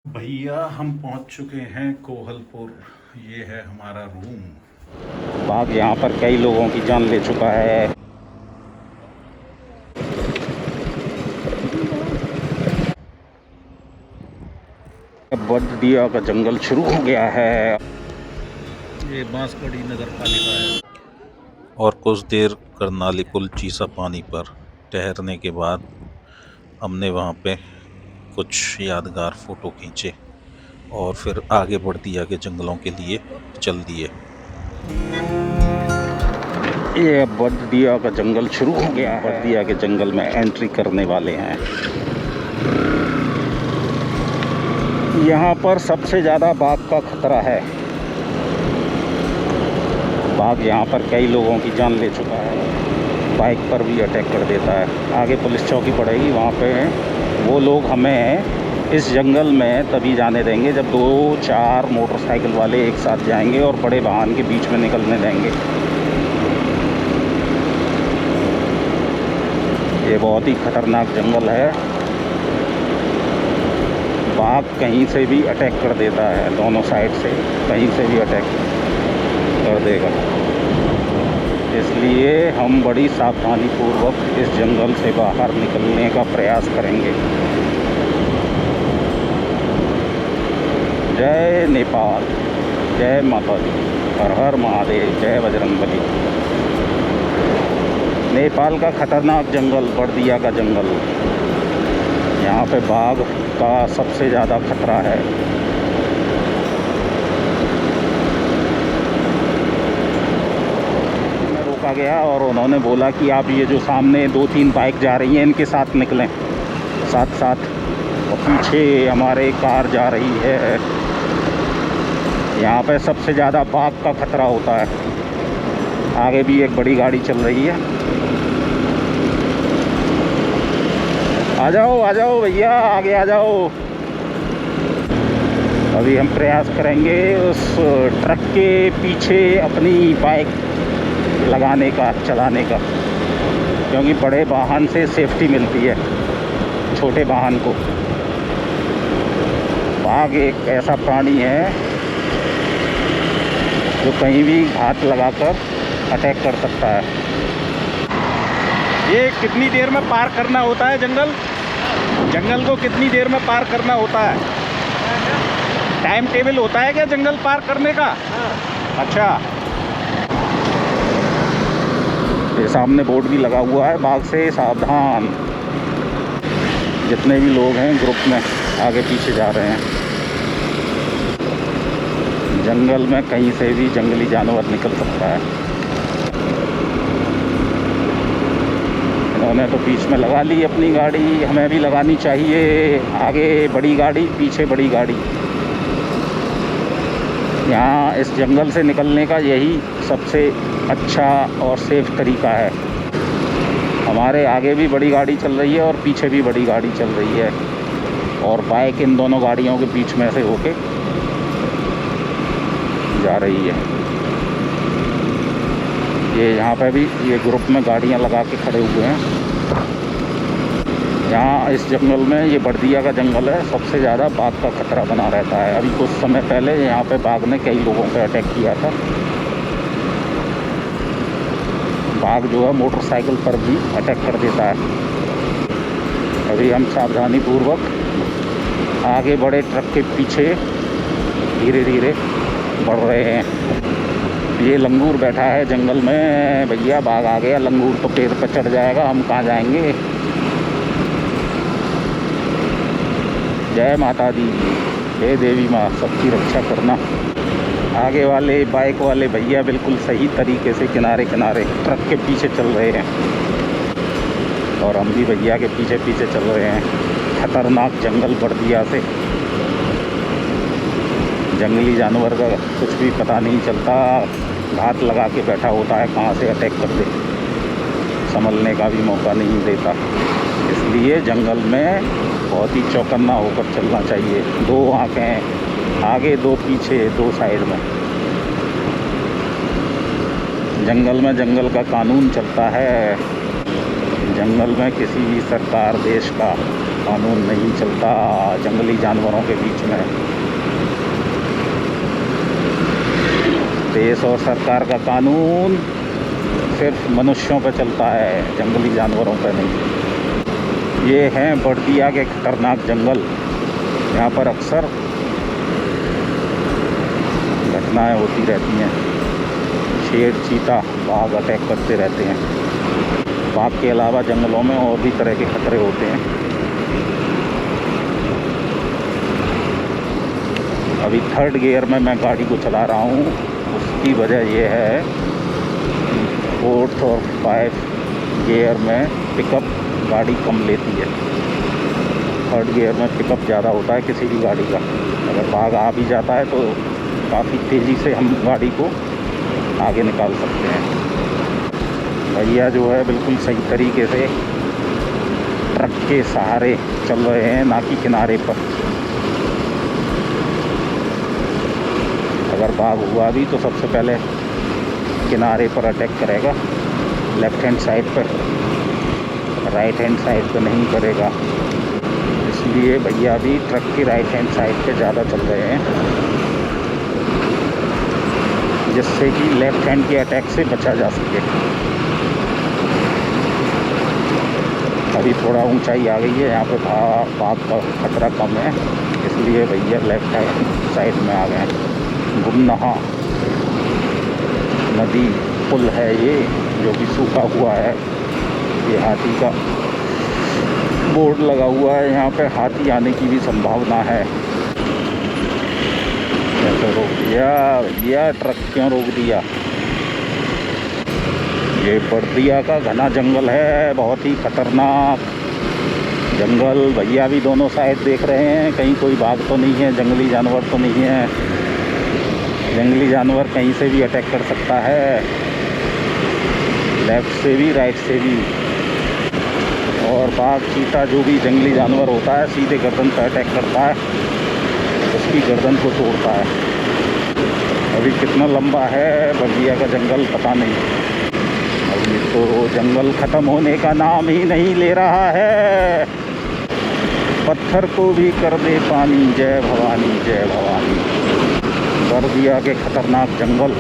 भैया हम पहुंच चुके हैं कोहलपुर। ये है हमारा रूम। बाघ यहाँ पर कई लोगों की जान ले चुका है। बर्दिया का जंगल शुरू हो गया है। ये बांसकड़ी नगर पालिका है। और कुछ देर करनाली पुल चीसा पानी पर ठहरने के बाद हमने वहाँ पे कुछ यादगार फ़ोटो खींचे और फिर आगे बर्दिया के जंगलों के लिए चल दिए। ये बर्दिया का जंगल शुरू हो गया है। बर्दिया के जंगल में एंट्री करने वाले हैं। यहाँ पर सबसे ज़्यादा बाघ का खतरा है। बाघ यहाँ पर कई लोगों की जान ले चुका है। बाइक पर भी अटैक कर देता है। आगे पुलिस चौकी पड़ेगी, वहाँ पे वो लोग हमें इस जंगल में तभी जाने देंगे जब 2-4 मोटरसाइकिल वाले एक साथ जाएंगे और बड़े वाहन के बीच में निकलने देंगे। ये बहुत ही खतरनाक जंगल है। बाघ कहीं से भी अटैक कर देता है, दोनों साइड से कहीं से भी अटैक कर देगा। इसलिए हम बड़ी सावधानी पूर्वक इस जंगल से बाहर निकलने का प्रयास करेंगे। जय नेपाल, जय माता दी, हर हर महादेव, जय बजरंगबली। नेपाल का खतरनाक जंगल बर्दिया का जंगल, यहाँ पे बाघ का सबसे ज़्यादा खतरा है। मैं रोका गया और उन्होंने बोला कि आप ये जो सामने 2-3 बाइक जा रही हैं इनके साथ निकलें साथ साथ, और पीछे हमारे कार जा रही है। यहाँ पे सबसे ज़्यादा बाघ का खतरा होता है। आगे भी एक बड़ी गाड़ी चल रही है। आ जाओ भैया, आगे आ जाओ। अभी हम प्रयास करेंगे उस ट्रक के पीछे अपनी बाइक लगाने का, चलाने का, क्योंकि बड़े वाहन से सेफ्टी मिलती है छोटे वाहन को। बाघ एक ऐसा प्राणी है जो कहीं भी घात लगाकर अटैक कर सकता है। ये कितनी देर में पार करना होता है जंगल को कितनी देर में पार करना होता है? टाइम टेबल होता है क्या जंगल पार करने का? अच्छा, ये सामने बोर्ड भी लगा हुआ है, बाघ से सावधान। जितने भी लोग हैं ग्रुप में आगे पीछे जा रहे हैं। जंगल में कहीं से भी जंगली जानवर निकल सकता है। इन्होंने तो बीच में लगा ली अपनी गाड़ी, हमें भी लगानी चाहिए। आगे बड़ी गाड़ी, पीछे बड़ी गाड़ी। यहाँ इस जंगल से निकलने का यही सबसे अच्छा और सेफ तरीका है। हमारे आगे भी बड़ी गाड़ी चल रही है और पीछे भी बड़ी गाड़ी चल रही है, और बाइक इन दोनों गाड़ियों के बीच में से होके जा रही है। ये यहाँ पे भी ये ग्रुप में गाड़ियाँ लगा के खड़े हुए हैं। यहाँ इस जंगल में, ये बर्दिया का जंगल है, सबसे ज़्यादा बाघ का खतरा बना रहता है। अभी कुछ समय पहले यहाँ पे बाघ ने कई लोगों पे अटैक किया था। बाघ जो है मोटरसाइकिल पर भी अटैक कर देता है। अभी हम सावधानी पूर्वक आगे बड़े ट्रक के पीछे धीरे धीरे बढ़ रहे हैं। ये लंगूर बैठा है जंगल में। भैया बाघ आ गया, लंगूर तो पेड़ पर चढ़ जाएगा, हम कहाँ जाएंगे। जय माता दी, हे देवी माँ, सबकी रक्षा करना। आगे वाले बाइक वाले भैया बिल्कुल सही तरीके से किनारे किनारे ट्रक के पीछे चल रहे हैं, और हम भी भैया के पीछे पीछे चल रहे हैं। खतरनाक जंगल बर्दिया से जंगली जानवर का कुछ भी पता नहीं चलता, घात लगा के बैठा होता है, कहाँ से अटैक कर दे, संभलने का भी मौका नहीं देता। इसलिए जंगल में बहुत ही चौकन्ना होकर चलना चाहिए। 2 आँखें आगे, 2 पीछे, 2 साइड में। जंगल में जंगल का कानून चलता है। जंगल में किसी भी सरकार देश का कानून नहीं चलता जंगली जानवरों के बीच में। देश और सरकार का कानून सिर्फ मनुष्यों पर चलता है, जंगली जानवरों पर नहीं। ये हैं बर्दिया के खतरनाक जंगल। यहाँ पर अक्सर घटनाएं होती रहती हैं। शेर, चीता, बाघ अटैक करते रहते हैं। बाघ के अलावा जंगलों में और भी तरह के खतरे होते हैं। अभी 3rd गियर में मैं गाड़ी को चला रहा हूँ। उसकी वजह यह है 4th और 5th गियर में पिकअप गाड़ी कम लेती है। 3rd गियर में पिकअप ज़्यादा होता है किसी भी गाड़ी का। अगर बाघ आ भी जाता है तो काफ़ी तेज़ी से हम गाड़ी को आगे निकाल सकते हैं। भैया जो है बिल्कुल सही तरीके से ट्रक के सहारे चल रहे हैं, ना कि किनारे पर। अगर बाघ हुआ भी तो सबसे पहले किनारे पर अटैक करेगा, लेफ़्ट हैंड साइड पर, राइट हैंड साइड पर नहीं करेगा। इसलिए भैया भी ट्रक की राइट हैंड साइड पे ज़्यादा चल रहे हैं, जिससे कि लेफ़्ट हैंड के अटैक से बचा जा सके। अभी थोड़ा ऊंचाई आ गई है, यहाँ पे बाघ का खतरा कम है, इसलिए भैया लेफ़्ट हैंड साइड में आ गए हैं। गुमनाहा नदी पुल है ये, जो कि सूखा हुआ है। ये हाथी का बोर्ड लगा हुआ है, यहाँ पे हाथी आने की भी संभावना है। तो रोक दिया भैया, ट्रक क्यों रोक दिया? ये बर्दिया का घना जंगल है, बहुत ही खतरनाक जंगल। भैया भी दोनों साइड देख रहे हैं, कहीं कोई बाघ तो नहीं है, जंगली जानवर तो नहीं है। जंगली जानवर कहीं से भी अटैक कर सकता है, लेफ़्ट से भी, राइट से भी। और बाघ, चीता, जो भी जंगली जानवर होता है, सीधे गर्दन पर अटैक करता है, उसकी गर्दन को तोड़ता है। अभी कितना लंबा है बर्दिया का जंगल पता नहीं। अभी तो जंगल ख़त्म होने का नाम ही नहीं ले रहा है। पत्थर को भी कर दे पानी, जय भवानी जय भवानी। बर्दिया के खतरनाक जंगल,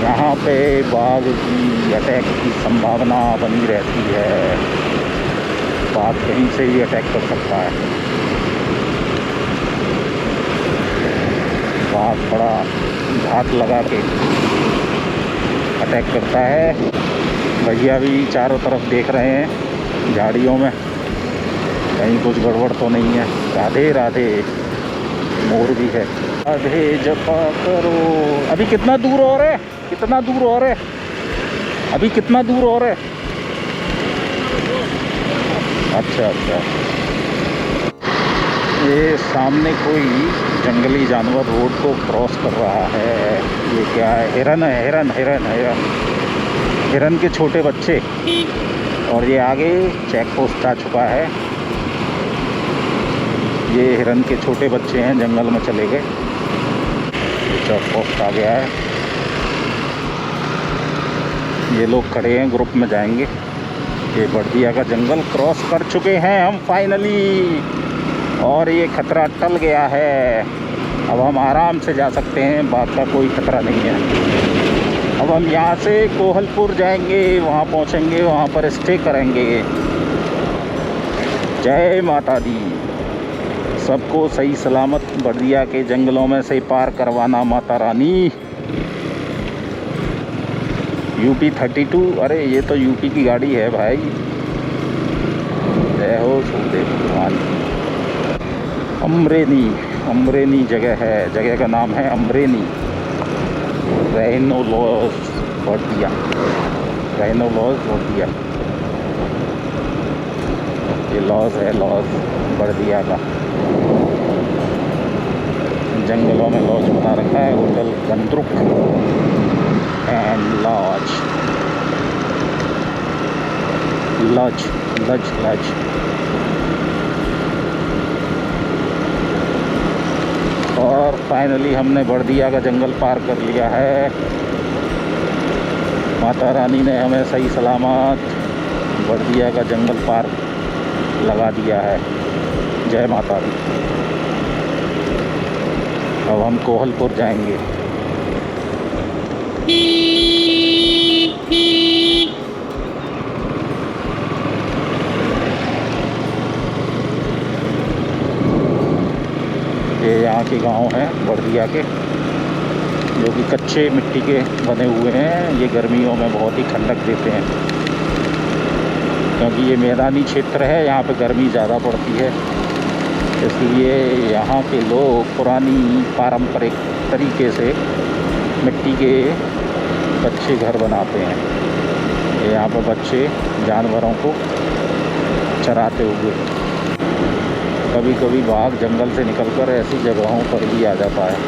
यहाँ पे बाघ की अटैक की संभावना बनी रहती है। बाघ कहीं से भी अटैक कर सकता है। बाघ बड़ा घात लगा के अटैक करता है। भैया भी चारों तरफ देख रहे हैं झाड़ियों में, कहीं कुछ गड़बड़ तो नहीं है। राधे राधे, मोर भी है। राधे जपा करो। अभी कितना दूर और है? कितना दूर और है? अभी कितना दूर और है? अच्छा अच्छा, ये सामने कोई जंगली जानवर रोड को क्रॉस कर रहा है। ये क्या है? हिरन है, हिरन हिरन हिरन हिरन के छोटे बच्चे। और ये आगे चेक पोस्ट आ चुका है। ये हिरन के छोटे बच्चे हैं, जंगल में चले गए। ये चेक पोस्ट आ गया है। ये लोग खड़े हैं, ग्रुप में जाएंगे। ये बर्दिया का जंगल क्रॉस कर चुके हैं हम फाइनली, और ये खतरा टल गया है। अब हम आराम से जा सकते हैं, बात का कोई खतरा नहीं है। अब हम यहाँ से कोहलपुर जाएंगे, वहाँ पहुँचेंगे, वहाँ पर स्टे करेंगे। जय माता दी। सबको सही सलामत बर्दिया के जंगलों में से पार करवाना माता रानी। यूपी 32, अरे ये तो यूपी की गाड़ी है भाई। जय हो सूर्यदेव भगवान। अमरेनी, अमरेनी जगह है, जगह का नाम है अमरेनी। रैनो लॉज बर्दिया, रैनो लॉज बर्दिया। ये लॉज है, लॉज बर्दिया का। जंगलों में लॉज बना रखा है, hotel Ghandruk and lodge, lodge lodge lodge. और फाइनली हमने बर्दिया का जंगल पार कर लिया है। माता रानी ने हमें सही सलामत बड़दिया का जंगल पार्क लगा दिया है। जय माता दी। अब हम कोहलपुर जाएंगे। ये यहाँ के गांव हैं बड़दिया के, जो कि कच्चे मिट्टी के बने हुए हैं। ये गर्मियों में बहुत ही ठंडक देते हैं, क्योंकि ये मैदानी क्षेत्र है, यहाँ पे गर्मी ज़्यादा पड़ती है। इसलिए यहाँ के लोग पुरानी पारंपरिक तरीके से मिट्टी के कच्चे घर बनाते हैं। ये यहाँ पर बच्चे जानवरों को चराते हुए, कभी कभी बाघ जंगल से निकलकर ऐसी जगहों पर भी आ जाता है।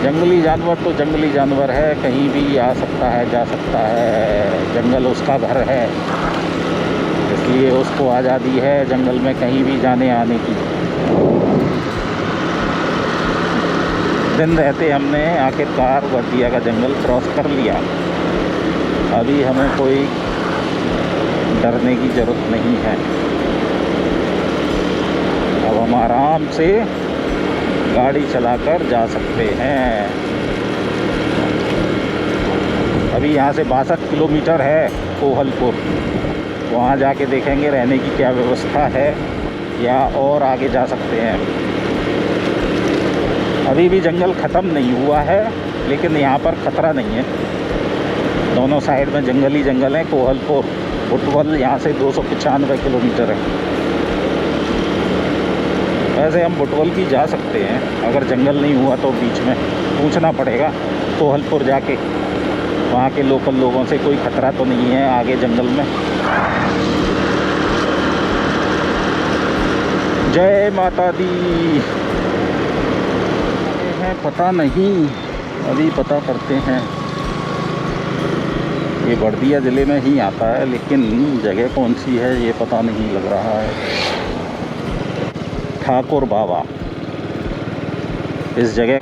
जंगली जानवर तो जंगली जानवर है, कहीं भी आ सकता है, जा सकता है। जंगल उसका घर है, इसलिए उसको आज़ादी है जंगल में कहीं भी जाने आने की। दिन रहते हमने आखिरकार बड़दिया का जंगल क्रॉस कर लिया। अभी हमें कोई डरने की ज़रूरत नहीं है। अब हम आराम से गाड़ी चलाकर जा सकते हैं। अभी यहाँ से 62 किलोमीटर है कोहलपुर। वहाँ जाके देखेंगे रहने की क्या व्यवस्था है, या और आगे जा सकते हैं। अभी भी जंगल ख़त्म नहीं हुआ है, लेकिन यहाँ पर ख़तरा नहीं है। दोनों साइड में जंगल ही जंगल है। कोहलपुर बुटवल यहाँ से 295 किलोमीटर है। वैसे हम बुटवल भी जा सकते हैं, अगर जंगल नहीं हुआ तो बीच में पूछना पड़ेगा कोहलपुर जाके। वहाँ के लोकल लोगों से कोई ख़तरा तो नहीं है आगे जंगल में। जय माता दी। है पता नहीं, अभी पता करते हैं। ये बड़दिया ज़िले में ही आता है, लेकिन जगह कौन सी है ये पता नहीं लग रहा है। ठाकुर बाबा, इस जगह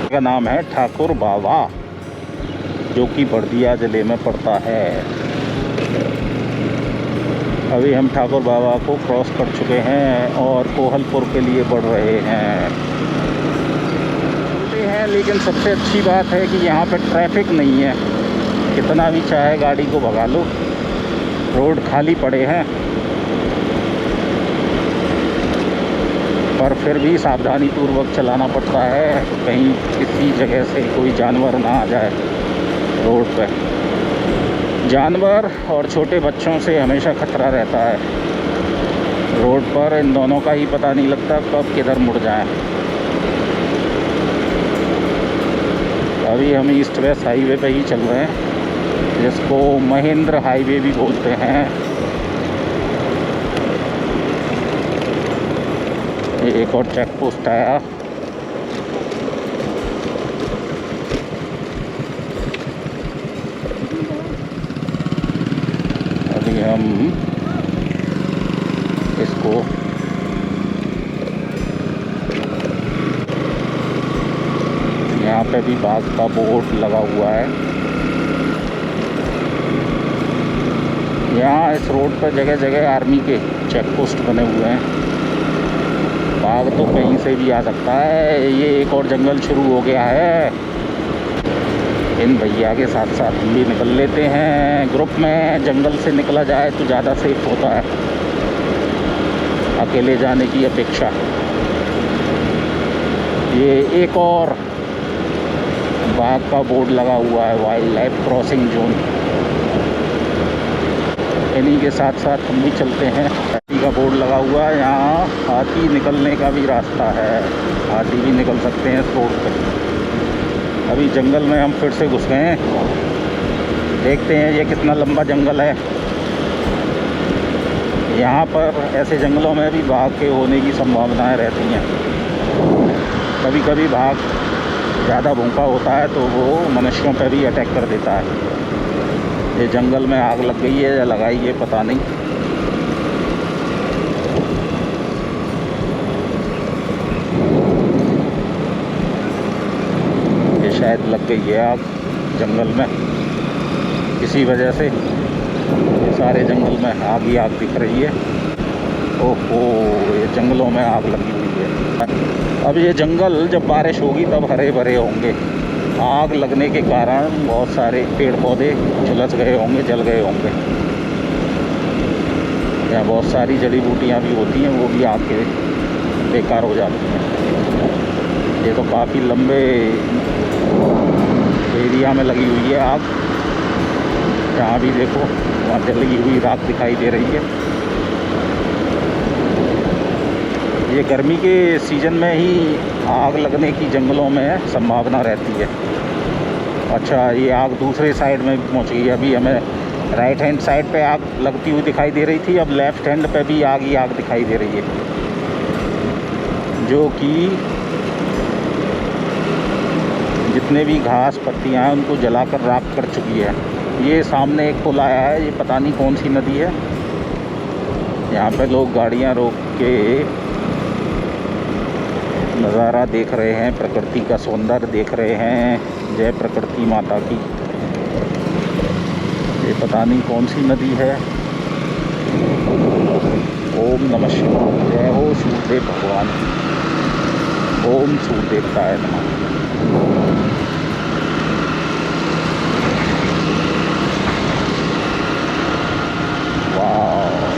का नाम है ठाकुर बाबा, जो कि बड़दिया ज़िले में पड़ता है। अभी हम ठाकुर बाबा को क्रॉस कर चुके हैं और कोहलपुर के लिए बढ़ रहे हैं। लेकिन सबसे अच्छी बात है कि यहाँ पे ट्रैफिक नहीं है। कितना भी चाहे गाड़ी को भगा लो, रोड खाली पड़े हैं। पर फिर भी सावधानी पूर्वक चलाना पड़ता है, कहीं किसी जगह से कोई जानवर ना आ जाए रोड पर। जानवर और छोटे बच्चों से हमेशा खतरा रहता है रोड पर। इन दोनों का ही पता नहीं लगता कब किधर मुड़ जाए। अभी हम ईस्ट वेस्ट हाईवे पे ही चल रहे हैं, जिसको महेंद्र हाईवे भी बोलते हैं। ये एक और चेक पोस्ट आया। अभी हम इसको यहाँ पे भी बाघ का बोर्ड लगा हुआ है। यहाँ इस रोड पर जगह जगह आर्मी के चेक पोस्ट बने हुए हैं। बाघ तो कहीं से भी आ सकता है। ये एक और जंगल शुरू हो गया है। इन भैया के साथ साथ हम भी निकल लेते हैं ग्रुप में। जंगल से निकला जाए तो ज़्यादा सेफ होता है अकेले जाने की अपेक्षा। ये एक और बाघ का बोर्ड लगा हुआ है, वाइल्ड लाइफ क्रॉसिंग जोन। इन्हीं के साथ साथ हम भी चलते हैं। हाथी का बोर्ड लगा हुआ है। यहाँ हाथी निकलने का भी रास्ता है, हाथी भी निकल सकते हैं इस रोड पर। अभी जंगल में हम फिर से घुस गए हैं। देखते हैं ये कितना लंबा जंगल है। यहाँ पर ऐसे जंगलों में भी बाघ के होने की संभावनाएं रहती हैं। कभी कभी बाघ ज़्यादा भूखा होता है तो वो मनुष्यों पर भी अटैक कर देता है। ये जंगल में आग लग गई है या लगाई है पता नहीं। ये शायद लग गई है आग जंगल में। इसी वजह से ये सारे जंगल में आग ही आग दिख रही है। ओहो, ये जंगलों में आग लगी हुई है। अब ये जंगल जब बारिश होगी तब हरे भरे होंगे। आग लगने के कारण बहुत सारे पेड़ पौधे झुलस गए होंगे, जल गए होंगे। यहाँ बहुत सारी जड़ी बूटियाँ भी होती हैं, वो भी आग के बेकार हो जाती हैं। ये तो काफ़ी लंबे एरिया में लगी हुई है आग। यहाँ भी देखो, वहाँ जली हुई राख दिखाई दे रही है। ये गर्मी के सीज़न में ही आग लगने की जंगलों में संभावना रहती है। अच्छा, ये आग दूसरे साइड में भी पहुँच गई। अभी हमें राइट हैंड साइड पे आग लगती हुई दिखाई दे रही थी, अब लेफ़्ट हैंड पे भी आग ही आग दिखाई दे रही है, जो कि जितने भी घास पत्तियाँ हैं उनको जलाकर राख कर चुकी है। ये सामने एक पुल आया है, ये पता नहीं कौन सी नदी है। यहाँ पे लोग गाड़ियाँ रोक के नज़ारा देख रहे हैं, प्रकृति का सौंदर्य देख रहे हैं। जय प्रकृति माता की। ये पता नहीं कौन सी नदी है। ओम नमः शिवाय। जय हो सूर्यदेव भगवान। ओम सूर्यदेवताय नमः। वाह,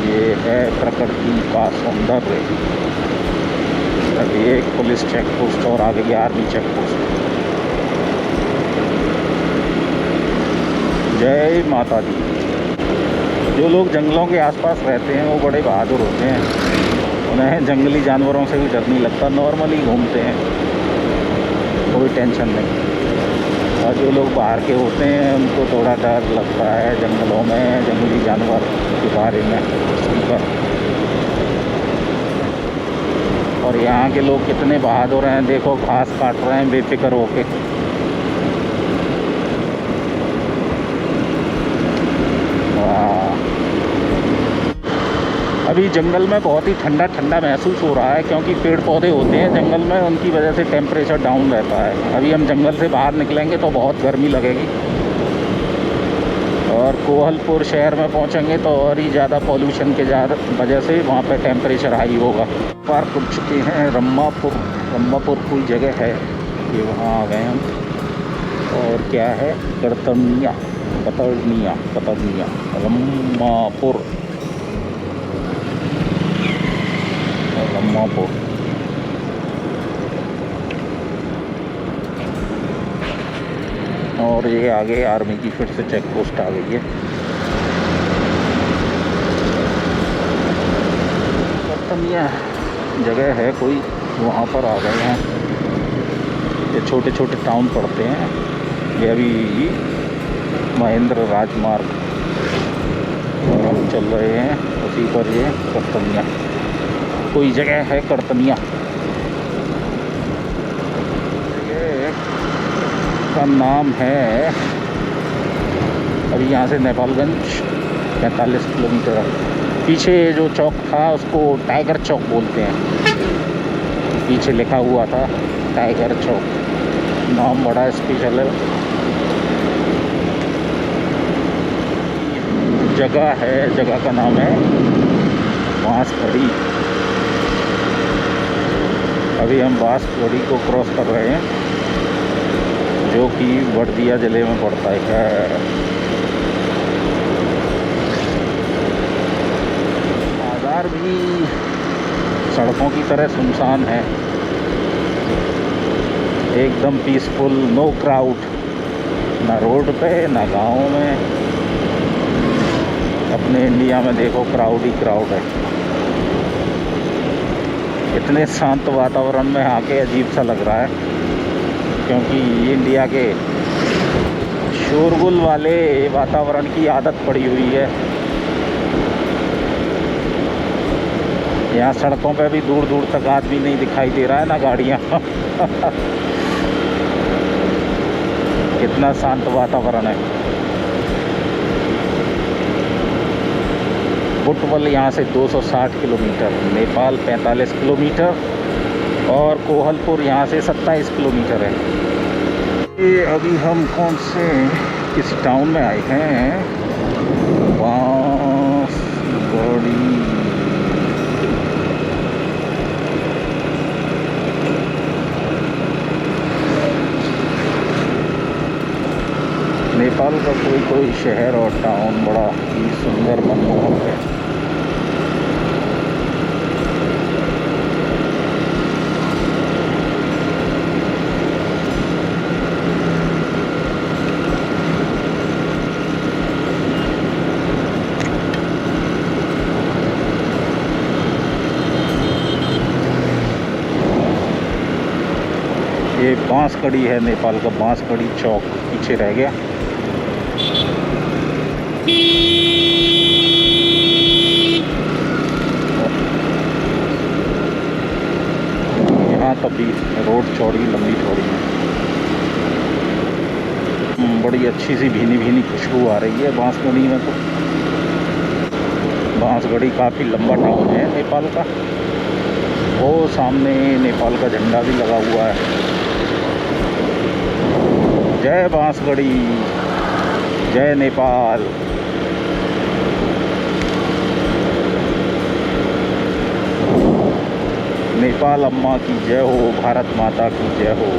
ये है प्रकृति का सौंदर्य। अभी एक पुलिस चेक पोस्ट और आ गई, आर्मी चेक पोस्ट। जय माता दी। जो लोग जंगलों के आसपास रहते हैं वो बड़े बहादुर होते हैं। उन्हें जंगली जानवरों से भी डर नहीं लगता, नॉर्मली घूमते हैं, कोई टेंशन नहीं। और जो लोग बाहर के होते हैं उनको थोड़ा डर लगता है जंगलों में, जंगली जानवर के बारे में। और यहाँ के लोग कितने बहादुर हैं, देखो घास काट रहे हैं बेफिक्र होके। अभी जंगल में बहुत ही ठंडा ठंडा महसूस हो रहा है, क्योंकि पेड़ पौधे होते हैं जंगल में, उनकी वजह से टेम्परेचर डाउन रहता है। अभी हम जंगल से बाहर निकलेंगे तो बहुत गर्मी लगेगी, और कोहलपुर शहर में पहुंचेंगे तो और ही ज़्यादा पॉल्यूशन के वजह से वहाँ पे टेम्परेचर हाई होगा। पार कर चुके हैं रम्मापुर कोई जगह है, ये वहाँ आ गए हम। और क्या है, कतरनिया रम्मापुर। और ये आगे आर्मी की फिर से चेक पोस्ट आ गई है। कतरनिया जगह है कोई, वहाँ पर आ गए हैं। ये छोटे छोटे टाउन पड़ते हैं। ये अभी महेंद्र राजमार्ग और हम चल रहे हैं उसी पर। ये कतरनिया कोई जगह है, कतरनिया का नाम है। अभी यहाँ से नेपालगंज 45 किलोमीटर। पीछे जो चौक था उसको टाइगर चौक बोलते हैं, पीछे लिखा हुआ था टाइगर चौक। नाम बड़ा स्पेशल है। जगह है, जगह का नाम है बांसवाड़ी। अभी हम बांसवाड़ी को क्रॉस कर रहे हैं, जो कि बड़दिया ज़िले में पड़ता है। बाजार भी सड़कों की तरह सुनसान है, एकदम पीसफुल, नो क्राउड, ना रोड पे ना गाँव में। अपने इंडिया में देखो क्राउड ही क्राउड है। इतने शांत वातावरण में आके अजीब सा लग रहा है, क्योंकि इंडिया के शोरगुल वाले वातावरण की आदत पड़ी हुई है। यहाँ सड़कों पे भी दूर दूर तक आदमी नहीं दिखाई दे रहा है, ना गाड़ियाँ। कितना शांत वातावरण है। बुटवल यहाँ से 260 किलोमीटर, नेपाल 45 किलोमीटर और कोहलपुर यहाँ से 27 किलोमीटर है। ये अभी हम कौन से किस टाउन में आए हैं? बांसगढ़ी। नेपाल का कोई कोई शहर और टाउन बड़ा ही सुंदर मनमोहक है। ये बांसगढ़ी है, नेपाल का बांसगढ़ी चौक पीछे रह गया। यहाँ तब भी रोड चौड़ी लंबी चौड़ी है। बड़ी अच्छी सी भीनी भीनी खुशबू आ रही है बांसगढ़ी में। तो बांसगढ़ी काफ़ी लंबा टाउन है नेपाल का। वो सामने नेपाल का झंडा भी लगा हुआ है। जय बांसगढ़ी, जय नेपाल। नेपाल अम्मा की जय हो, भारत माता की जय हो।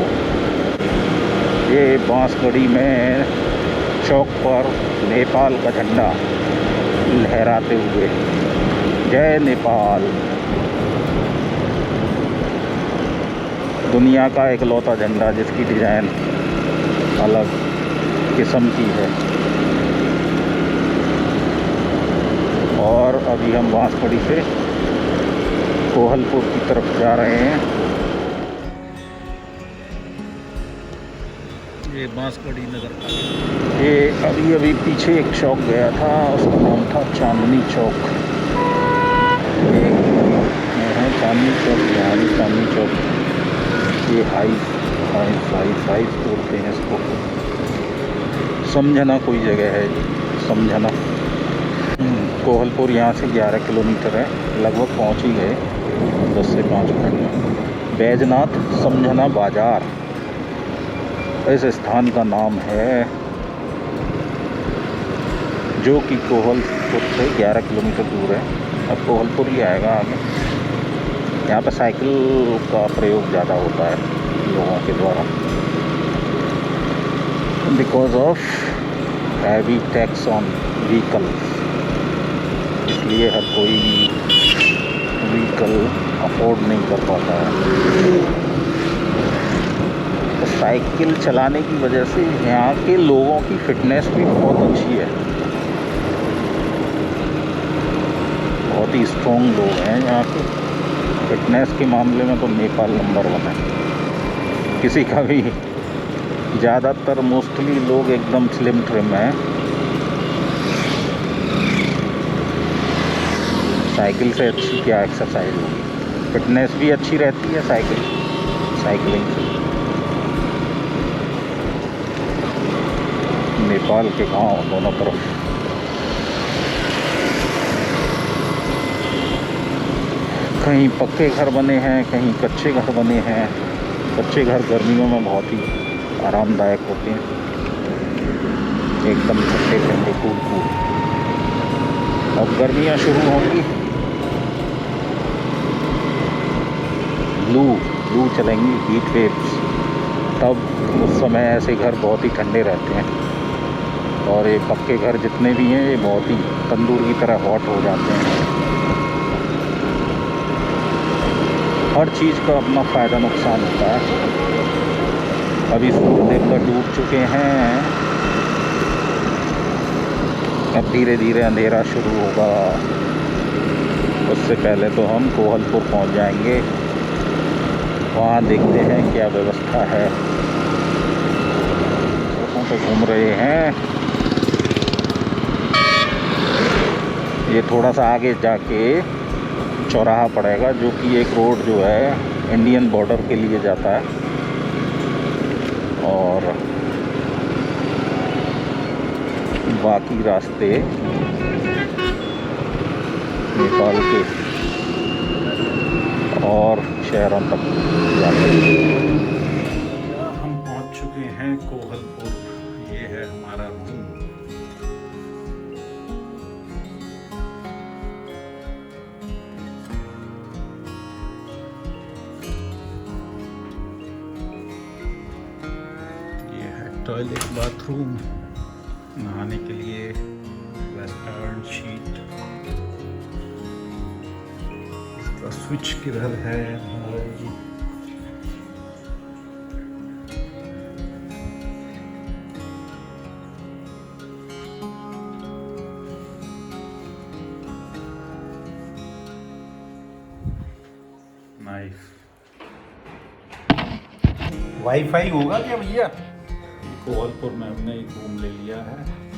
ये बांसगढ़ी में चौक पर नेपाल का झंडा लहराते हुए, जय नेपाल। दुनिया का इकलौता झंडा जिसकी डिज़ाइन अलग किस्म की है। और अभी हम बांसगढ़ी से कोहलपुर की तरफ जा रहे हैं। ये बांसगढ़ी नगर पालिका। ये अभी अभी पीछे एक चौक गया था, उसका नाम था चांदनी चौक। है चांदनी चौक, यहाँ भी चांदनी चौक। ये हाई बोलते हैं इसको। समझना कोई जगह है ये, समझना। कोहलपुर यहाँ से 11 किलोमीटर है, लगभग पहुँच ही गए 10 से 5 मिनट में। बैजनाथ समझना बाज़ार इस स्थान का नाम है, जो कि कोहलपुर से 11 किलोमीटर दूर है। अब कोहलपुर ही आएगा आगे। यहाँ पर साइकिल का प्रयोग ज़्यादा होता है लोगों के द्वारा, because of heavy tax on vehicles. इसलिए हर कोई व्हीकल अफोर्ड नहीं कर पाता है। तो साइकिल चलाने की वजह से यहाँ के लोगों की फिटनेस भी बहुत अच्छी है। बहुत ही स्ट्रॉन्ग लोग हैं यहाँ के। फिटनेस के मामले में तो नेपाल नंबर 1 है। किसी का भी, ज़्यादातर मोस्टली लोग एकदम स्लिम ट्रिम हैं। साइकिल से अच्छी क्या एक्सरसाइज होगी। फिटनेस भी अच्छी रहती है साइकिलिंग से। नेपाल के गांव दोनों तरफ। कहीं पक्के घर बने हैं, कहीं कच्चे घर बने हैं। कच्चे घर गर्मियों में बहुत ही आरामदायक होते हैं, एकदम ठंडे ठंडे कूल। अब गर्मियाँ शुरू होंगी, लू चलेंगी, हीट वेव्स। तब उस समय ऐसे घर बहुत ही ठंडे रहते हैं। और ये पक्के घर जितने भी हैं, ये बहुत ही तंदूर की तरह हॉट हो जाते हैं। हर चीज़ का अपना फ़ायदा नुकसान होता है। अभी सूर्य देवता डूब चुके हैं, अब धीरे धीरे अंधेरा शुरू होगा। उससे पहले तो हम कोहलपुर पहुंच जाएंगे। वहाँ देखते हैं क्या व्यवस्था है। सड़कों पे घूम रहे हैं। ये थोड़ा सा आगे जाके चौराहा पड़ेगा, जो कि एक रोड जो है इंडियन बॉर्डर के लिए जाता है। और बाकी रास्ते नेपाल के और शहरों तक जाते हैं। हम पहुंच चुके हैं हैं कोहलपुर। ये है हमारा रूम। ये है टॉयलेट बाथरूम, नहाने के लिए वेस्टर्न शीट। इसका स्विच किधर है भाई? नाइस। वाईफाई होगा क्या भैया? कोहलपुर में हमने एक रूम ले लिया है।